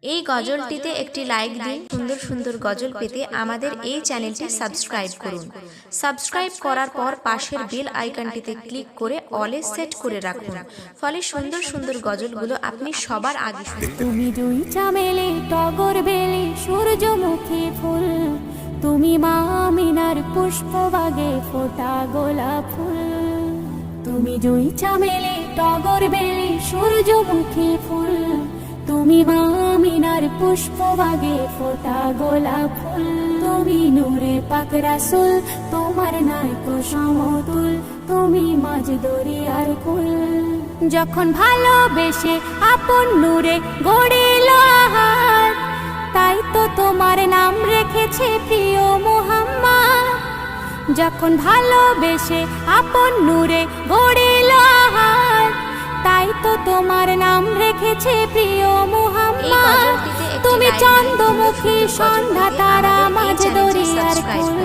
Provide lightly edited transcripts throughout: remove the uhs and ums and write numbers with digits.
এই গজলটিতে একটি লাইক দিন। সুন্দর সুন্দর গজল পেতে আমাদের এই চ্যানেলটি সাবস্ক্রাইব করুন। সাবস্ক্রাইব করার পর পাশের বেল আইকনটিতে ক্লিক করে অলে সেট করে রাখুন, ফলে সুন্দর সুন্দর গজলগুলো আপনি সবার আগে শুনতে পাবেন। তুমি জুই চামেলি টগর বেলি সূর্যমুখী ফুল, তুমি মা আমিনার পুষ্পবাগে ফোটা গোলাপ ফুল। তুমি জুই চামেলি টগর বেলি সূর্যমুখী ফুল, তুমি মা আমিনার পুষ্পবাগে ফোটা গোলাপ ফুল। তুমি নূরে পাক রাসূল, তোমার নাইকো সমতুল, তুমি মাঝ দরিয়ার কুল। যখন ভালোবেসে আপন নূরে গড়িল আহার, তাই তো তোমার নাম রেখেছে প্রিয় মুহাম্মদ। যখন ভালোবেসে আপন নূরে গড়িল আহার, তাই তো তোমার নাম রেখেছে প্রিয় মুহাম্মদ। তুমি চন্দ্রমুখী সন্ধ্যা তারা মাঝ দরিয়ার কুল।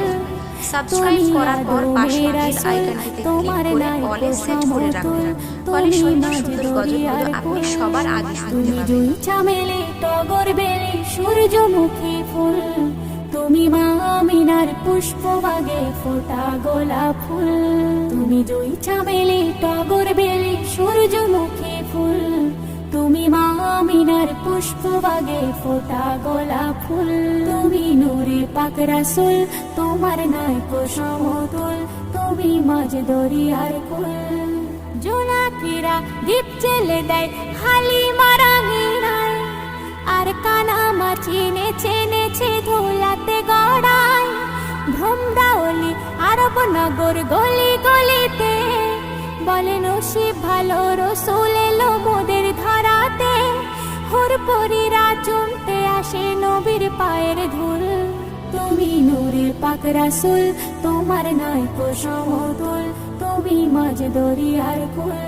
সাবস্ক্রাইব করার পর পাশের বেল আইকনটিতে ক্লিক করে অলে সেট করে রাখুন, ফলে সুন্দর সুন্দর গজলগুলো আপনি সবার আগে শুনতে তুমি জুই পাবেন। চামেলি টগর বেলি সূর্যমুখী ফুল, তুমি মা আমিনার পুষ্পবাগে ফোটা গোলাপ ফুল। তুমি জুই চামেলি টগর বেলি সূর্যমুখী ফুল, তুমি মা আমিনার পুষ্পবাগে ফোটা গোলাপ ফুল। তুমি নূরে পাক রাসূল, তোমার নাইকো সমতুল, তুমি মাঝ দরিয়ার কুল। জোনাকিরা দীপ জেলে দেয় হালিমার আঙিনায়, আর কানামাছি নেচে নেচে ধুলাতে গড়ায়। ভ্রমরাওলি আরব নগর গলি গলিতে, বলে নসিব ভালো রসুল এলো মোদের ধরাতে। হুরপুরীরা চুমতে আসে নবীর পায়ের ধুল। তুমি নূরে পাক রাসূল, তোমার নাইকো সমতুল, তুমি মাঝ দরিয়ার কুল।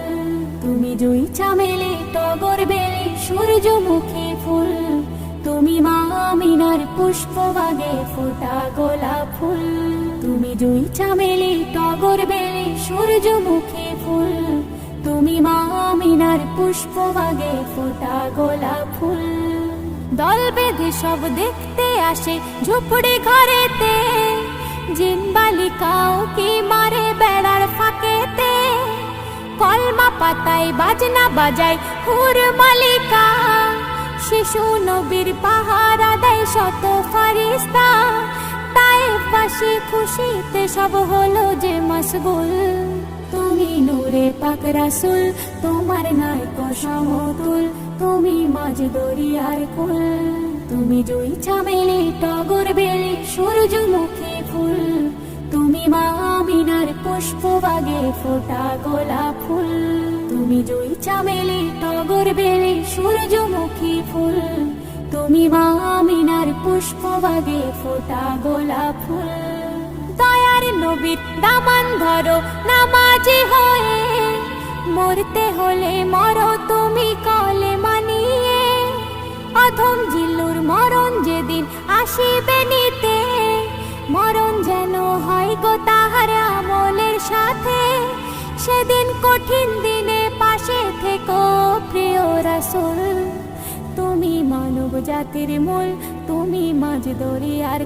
তুমি জুই চামেলি টগর বেলি সূর্যমুখী ফুল, তুমি মা আমিনার পুষ্পবাগে ফোটা গোলাপ ফুল। তুমি জুই চামেলি টগর বেলি সূর্যমুখী ফুল, তুমি মা আমিনার পুষ্পবাগে ফোটা গোলাপ ফুল। দল বেঁধে সব দেখতে আসে ঝুপড়ি ঘরেতে, জিন বালিকাও কি মারে বেড়ার ফাঁকেতে। কলমা পাতায় বাজনা বাজায় হুর মালিকা, শিশু নবীর পাহারা দেয় শত ফারিস্তা। তায়েফবাসী খুশিতে সব হলো যে মশগুল। তুমি নূরে পাক রাসূল, তোমার নাইকো সমতুল, তুমি মাঝ দরিয়ার কুল। তুমি জুই চামেলি টগর বেলি সূর্যমুখী ফুল, তুমি মা আমিনার পুষ্পবাগে ফোটা গোলাপ ফুল। তুমি জুই চামেলি টগর বেলি সূর্যমুখী ফুল, তুমি মা আমিনার পুষ্পবাগে ফোটা গোলাপ ফুল। দয়ার নবীর দামান ধরো নামাজি হয়ে, মরতে হলে মরো তুমি কলে মানিয়ে। অধম জিল্লুর মরণ যেদিন আসিবে নিতে, মরণ যেন হয় গো তাহার আমলের সাথে। সেদিন কঠিন দিনে পাশে থেকো প্রিয় রাসূল, তুমি মানব জাতির মূল, তুমি মাঝ দরিয়ার